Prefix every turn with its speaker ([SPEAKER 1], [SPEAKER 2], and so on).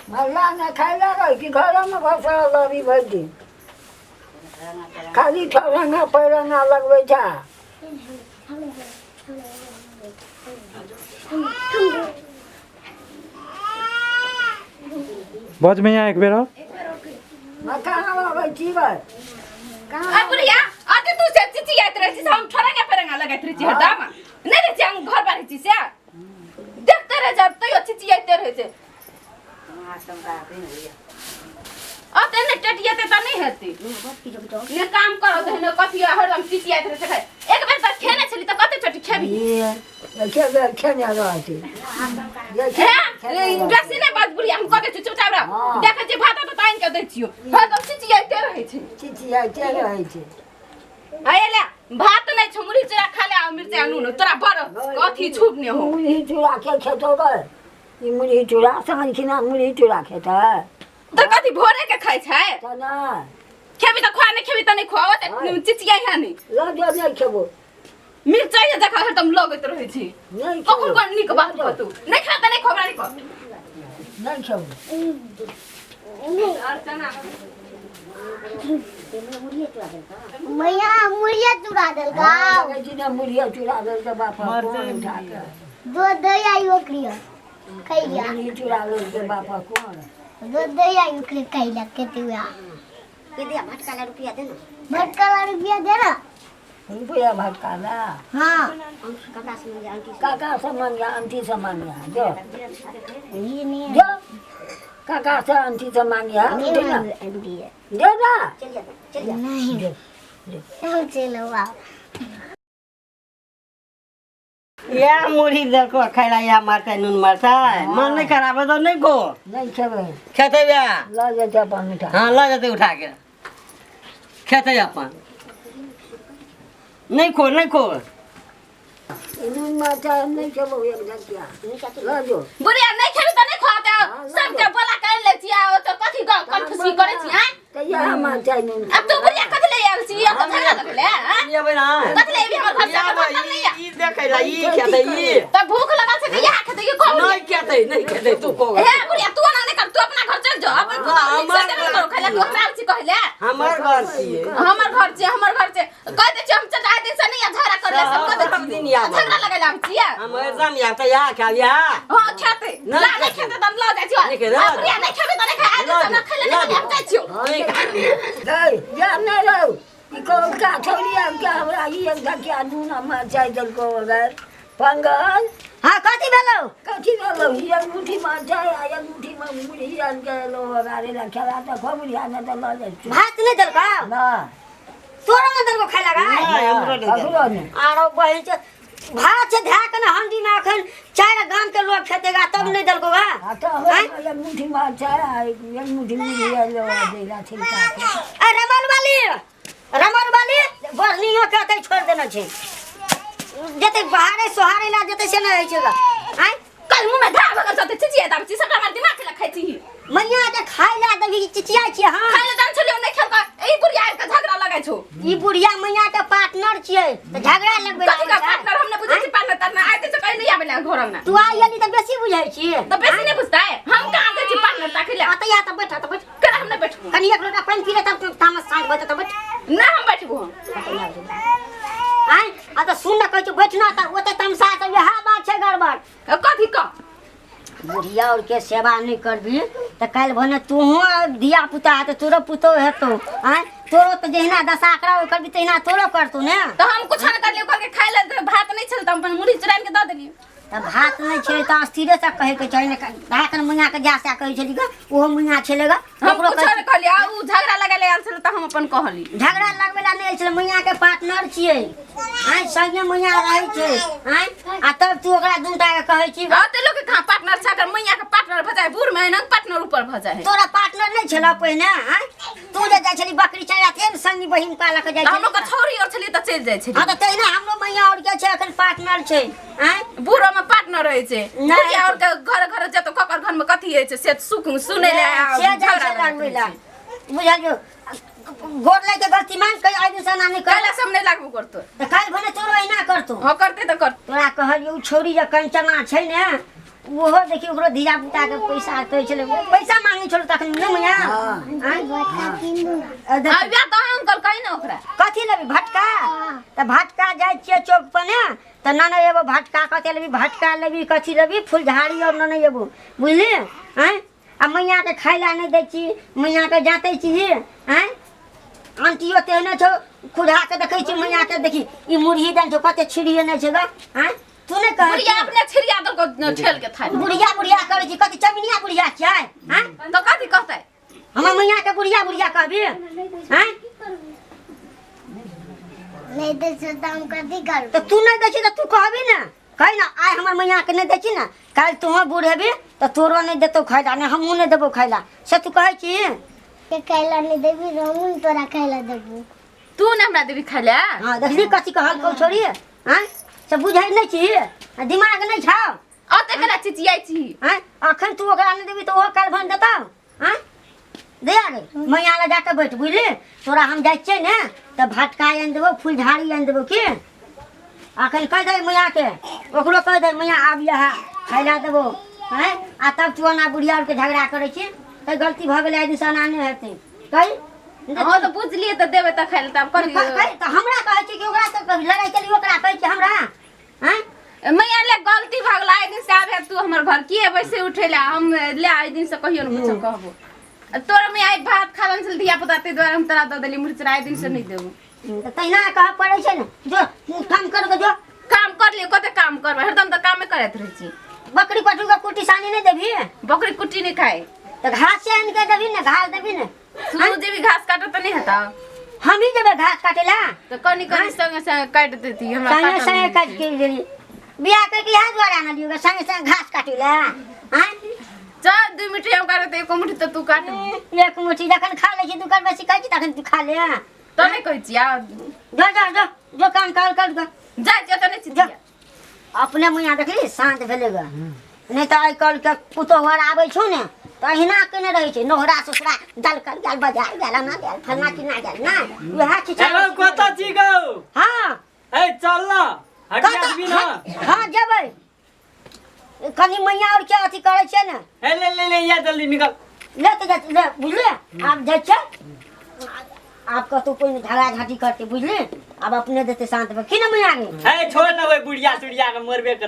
[SPEAKER 1] मल्ला न खाइला गई कि घरमा बसेर लडी भइदिन खाली ठरङ्गा पैरङ्गा लगबै छ
[SPEAKER 2] बज में यहाँ एक बेर आओ
[SPEAKER 1] म कहाँ लगै छी भाइ
[SPEAKER 3] आ बुढ़िया आते तू से चिची आइत रहे छी हम ठरंगा पेरंगा लगाइत रहे छी हरदम नहीं रे छी हम घर बारी छी से देखते रह जा तो चिची आइत रहे छी अब ने टटिया ते नहीं हेती ने काम करो तो ने कथि हरदम चिची आइत रहे छै एक बेर तक खेने छली त कते चटी खेबी
[SPEAKER 1] के बेर खेने रहै छी
[SPEAKER 3] बेसी ने बात बुढ़िया हम कते चुपचाप रह देखे छी भात तो ताइन के दै छियो हरदम चिची आइत रहे छै
[SPEAKER 1] चिची आइते रहै छै
[SPEAKER 3] आयले भात नहीं छ मुड़ी चूड़ा खा ले आ मिर्चा नून तोरा बड़ कथि छुप ने हो
[SPEAKER 1] मुड़ी चूड़ा के खेतो गए ई मुड़ी चूड़ा साँझ खिना मुड़ी चूड़ा खेतै
[SPEAKER 3] तो कथि भोरे के खाइ छै
[SPEAKER 1] त ना
[SPEAKER 3] खेबी त खा नहीं खेबी त नहीं खुआओ त चिचिया है नहीं
[SPEAKER 1] लजो नहीं खेबो
[SPEAKER 3] मिर्चा ये देखा हरदम लगत रहे छी
[SPEAKER 1] नहीं
[SPEAKER 3] कखन
[SPEAKER 1] खेबो
[SPEAKER 3] कोन निक बात कह तू नहीं खा त नहीं खोबरा नहीं कर
[SPEAKER 1] नहीं खेबो
[SPEAKER 3] अर्चना
[SPEAKER 4] मैया मुड़िया चुरा देल का
[SPEAKER 1] कहै छी ने मुड़िया चूड़ा दे के बापा कोन उठा के
[SPEAKER 4] दो दई आई ओकरिया खैया
[SPEAKER 1] मुड़ी चूड़ा दे के बापा कोन
[SPEAKER 4] दो दई आई ओकरे खैला केते हुआ
[SPEAKER 5] के दिया भटकाला रुपया दे ना
[SPEAKER 4] भटकाला रुपया दे ना
[SPEAKER 1] रुपया भटकाला
[SPEAKER 4] हां
[SPEAKER 5] काका से मुझे आंटी
[SPEAKER 1] काका सामान या आंटी सामान या जो
[SPEAKER 4] ये नहीं
[SPEAKER 1] जो काका से आंटी सामान या दे ना
[SPEAKER 4] दिए
[SPEAKER 1] दे ना
[SPEAKER 5] चल जा
[SPEAKER 4] नहीं
[SPEAKER 1] दे
[SPEAKER 4] चल चलो आओ
[SPEAKER 6] या मुड़ी देखो खाइला या मारता नून मारता मन नहीं खराब है तो नहीं को
[SPEAKER 1] नहीं खेबे
[SPEAKER 6] खेते या
[SPEAKER 1] ल जे अपन मिठा
[SPEAKER 6] हाँ ला जाते उठा के खेते अपन नहीं खो
[SPEAKER 1] नून मरचा नहीं खेबो एक ढकिया ल जो
[SPEAKER 3] बुढ़िया नहीं खेबी त नहीं खुआते सब के बोला कर ले छी आ तो कथि कंफ्यूज करे छी हैं
[SPEAKER 1] कहिया हम चाय नून
[SPEAKER 3] अब तू बुढ़िया कथि ले आल छी या कथि लगले हैं
[SPEAKER 6] ये बना
[SPEAKER 3] कथि ले भी हमर घर से
[SPEAKER 6] या
[SPEAKER 3] खत्म नहीं है
[SPEAKER 6] ई देखैला ई खेते ई
[SPEAKER 3] त भूख लगा से या खेते ये कौन
[SPEAKER 6] नहीं खेते तू को
[SPEAKER 3] हे बुढ़िया तू ना नहीं कर तू अपना घर चल जा अपन तू
[SPEAKER 6] हमर
[SPEAKER 3] निकल करो खाला तू हमरा छी कहले
[SPEAKER 6] हमार घर छिए
[SPEAKER 3] हमर घर से कह दे छी हम चल दिन से नहीं झगड़ा कर ले सब कह दे
[SPEAKER 6] दिन या
[SPEAKER 3] झगड़ा लगा हम छी
[SPEAKER 6] हम एकदम या त या खा या
[SPEAKER 3] हां खेते ला नहीं खेते त ला जा छी
[SPEAKER 6] नहीं खेते
[SPEAKER 3] बुढ़िया नहीं खेबे त नहीं खा आज ना खेले नहीं हम जाई छी
[SPEAKER 1] गई या नहीं रहो इको का छोड़ी हम क्या हमरा ई एक ढकिया नून मरचा दल को अगर पंगल
[SPEAKER 4] हां कथि भेलो
[SPEAKER 1] कथी भेलो एक मुठी मरचा एक मुठी में मुड़ी आन के लो अगारे ला खेला त खबरिया न त ल जाई
[SPEAKER 4] भात नहीं देल का
[SPEAKER 1] ना
[SPEAKER 4] तोरा न देल को खाइला का
[SPEAKER 6] हमरो नहीं
[SPEAKER 1] अगरो ने
[SPEAKER 4] आरो बहिन छ भात से धाक न हंडी में अखन चार गांव के लोग खेतेगा तब नहीं देल को बा
[SPEAKER 1] आता हो एक मुठी मरचा एक मुठी मुड़ी लो देला छिलका
[SPEAKER 4] ए रमल वाली बरनियो के तै छोड़ देना छै जते बाहरे सोहारे ला जते से नहीं छेगा आय
[SPEAKER 3] कल मुंह में धाग लगा सते चिचिया दाम छी सबटा मार दिमाग खला खाई छी
[SPEAKER 4] मैया के खाइ ला देबी चिचिया छी हां
[SPEAKER 3] खाई ले जान छलियो नहीं खेलका ए बुढ़िया के झगड़ा लगा छो
[SPEAKER 4] ई बुढ़िया मैया के पार्टनर छियै त झगड़ा लगबे
[SPEAKER 3] कथि का पार्टनर हमने बुझे छी पार्टनर तना आते से कहीं नहीं आबेला घर में
[SPEAKER 4] तू आई यानी त बेसी बुझाइ छी
[SPEAKER 3] तो बेसी नहीं बुझता है हम कहां से छी पार्टनर ताखिले
[SPEAKER 4] अतया त बैठा त बैठ
[SPEAKER 3] कर हमने बैठू
[SPEAKER 4] कनी एक लोटा पानी पी ले तब तामस साँझ बैठ त बैठ
[SPEAKER 3] ना हम बैठबो
[SPEAKER 4] आय आ त सुन न कहै छ बैठना त ओते तमसा त यह बात छै गड़बड़
[SPEAKER 3] कथि का
[SPEAKER 4] बुढ़िया और के सेवा नहीं करबी त काल भने तू धिया पुता है त तोरो पुतो हेतो आय तोरो त जहिना दसाकरा ओ करबी तहिना तोरो करतू ने
[SPEAKER 3] तो हम कुछ न कर लियो करके खाई ले भात नहीं छल त हम अपन मुड़ी चुरान के द देलियो
[SPEAKER 4] त भात नहीं छे त स्थिरे से कहे के चाहिए धाकन मुंगा के जासा कहे छली ग ओहो मुंगा छलेगा
[SPEAKER 3] हम कुछ न कर लिया उ झगड़ा लगा ले आल छल त हम अपन कहली
[SPEAKER 4] झगड़ा लगबेला नहीं छले मुंगा के पार्टनर छिए आय संगे मुंगा रहे छे आय आ तब तू ओकरा दुनटा के कहे छी
[SPEAKER 3] आ ते लोग के कहां पार्टनर छकर मैया के पार्टनर भजाय बूढ़ में न पार्टनर ऊपर भजाय है
[SPEAKER 4] तोरा पार्टनर नहीं छला पहिने आय तू जे जाय छली बकरी चरा तेन संगी बहिन का लक जाय
[SPEAKER 3] हम लोग का छोरी और छली त चल जाय छै
[SPEAKER 4] हां त तहिना हमरो मैया और के छै अखन पार्टनर छै आय
[SPEAKER 3] बूढ़ो में पार्टनर रहे छै बुढ़िया और के घर जतो ककर घर में कथि है छै से सुख सुने ले
[SPEAKER 4] से झगड़ा लगबेला बुझलियो गोर लेके गलती मान कई आई दिन सना नहीं
[SPEAKER 3] काला सब नहीं लागबो करतो
[SPEAKER 4] त काल भने तोरो ऐना करतो
[SPEAKER 3] हां करते त कर
[SPEAKER 4] तोरा कहलियो छोरी जे कंचना छै ने ओहो देखी ओकरो धिया पुता के पैसा तो चले पैसा मांगे छलो तखन न मैया
[SPEAKER 3] अब या तो अंकल कहि न ओकरा
[SPEAKER 4] कथी लेबी भटका त भटका जाय छियै चौक पर ने त नाना एगो भटका कते लेबी भटका लेबी कथी लेबी फुलझाड़ी और नाना एगो बुझली हैं आ मैया के खाइला नहीं दै छी मैया के जाते छी हैं आंटियो तेहने छौ खुदा के देखै छी मैया के देखी ई मुरही देन छौ कते छिड़िए नै छै ग हैं तू नहीं कह
[SPEAKER 3] बुढ़िया अपने छिड़िया दल को ठेल के थाई
[SPEAKER 4] बुढ़िया करे छी कथी चमिनिया बुढ़िया छियै हैं
[SPEAKER 3] तो कथी कहतै
[SPEAKER 4] हमर मैया के बुढ़िया कहबी हैं
[SPEAKER 5] नहीं दे से तो हम कथी कर
[SPEAKER 4] तो तू नहीं दै छी त तू कहबी ना कहि ना आइ हमर मैया के नहीं दै छी ना काल तू बूढ़ हेबी त तोरो नहीं देतो खाइला ने हमहू नहीं देबो खाइला से तू कहै छी
[SPEAKER 5] के खाइला नहीं देबी हमहू तोरा खाइला देबू
[SPEAKER 3] तू न हमरा देबी खाइला
[SPEAKER 4] हां देखली कथी कहल को छोड़ी हैं से बुझै नहीं छी दिमाग नहीं छौ
[SPEAKER 3] अते कला चिचियाइ छी
[SPEAKER 4] हैं अखन तू ओकरा नहीं देबी त ओ काल भन देतौ हैं दे आगे मैया ले जाके बैठ बुझली तोरा हम जाइ छियै ने त भटका आन देबो फुलझाड़ी आन देबो की अखन कह दे मैया के ओकरो कह दे मैया आब यहाँ खाइला देबो हैं आ तब तू ना बुढ़िया और के झगड़ा करे छी त गलती भ गेलै दिन सना नहीं हेतै कहि
[SPEAKER 3] हां तो बुझलिए त देबे त खाइला त करी
[SPEAKER 4] त हमरा कहै छी कि ओकरा त लड़ाई चली ओकरा कहै छी हमरा हैं
[SPEAKER 3] मैया ले गलती भ गेलै आइ दिन से आबे तू हमर घर की वैसे उठेला हम ले आइ दिन से कहियो न कुछ कहबो तोरा में आई भात खालन चल दिया पता ते द्वारा हम तोरा द देली मुरचरा आइ दिन से नहीं देबो
[SPEAKER 4] तहिना कह पड़ै छै ने जो काम कर के जो
[SPEAKER 3] काम कर लियो कते काम करबे हरदम त कामे करैत रहै छी
[SPEAKER 4] बकरी पटू का कुटी सानी नहीं देबी
[SPEAKER 3] बकरी कुट्टी नहीं खाए
[SPEAKER 4] त घास से आन के देबी ना घास देबी ना
[SPEAKER 3] तू जे भी घास काटो त नहीं हता
[SPEAKER 4] हम ही जेबे घास काटेला
[SPEAKER 3] तो कनी कनी संगे संगे काट देती हमरा
[SPEAKER 4] संगे
[SPEAKER 3] काटल
[SPEAKER 4] संगे
[SPEAKER 3] नहीं
[SPEAKER 4] काट
[SPEAKER 3] छी।
[SPEAKER 4] के देली बियाह के की हाथ द्वारा ना लियोगा संगे संगे घास काटेला हैं
[SPEAKER 3] चल 2 मिनट हम करत एको मुट्ठी त तू काट
[SPEAKER 4] एक मुट्ठी जखन खा ले छी दू कर बेसी खाइ छी तखन तू खा ले
[SPEAKER 3] तो नहीं कहै छी आ
[SPEAKER 4] जो काम कर
[SPEAKER 3] जा जा त नहीं छी
[SPEAKER 4] अपने मुइया देखली शांत भेलेगा नहीं तो आई कल के पुतोहर आबै छौ ने तो अहिना केने रहै छै नोहरा ससुरा दल कर गेल बाजार गेल ना गेल फलना की ना गेल ना वह चीज
[SPEAKER 6] हेलो कत छी गौ
[SPEAKER 4] हां
[SPEAKER 6] ए चल ना हटिया भी ना
[SPEAKER 4] हां जेबै कनी मैया और के अथी करे छै ने
[SPEAKER 6] ए ले या जल्दी निकल
[SPEAKER 4] ले बुझले आप जाइ छै आपका तो कोई झगड़ा झाटी करते बुझले अब अपने देते शांत की ना मैया
[SPEAKER 6] ए छोड़ ना ओए बुढ़िया सुड़िया के मरबे कर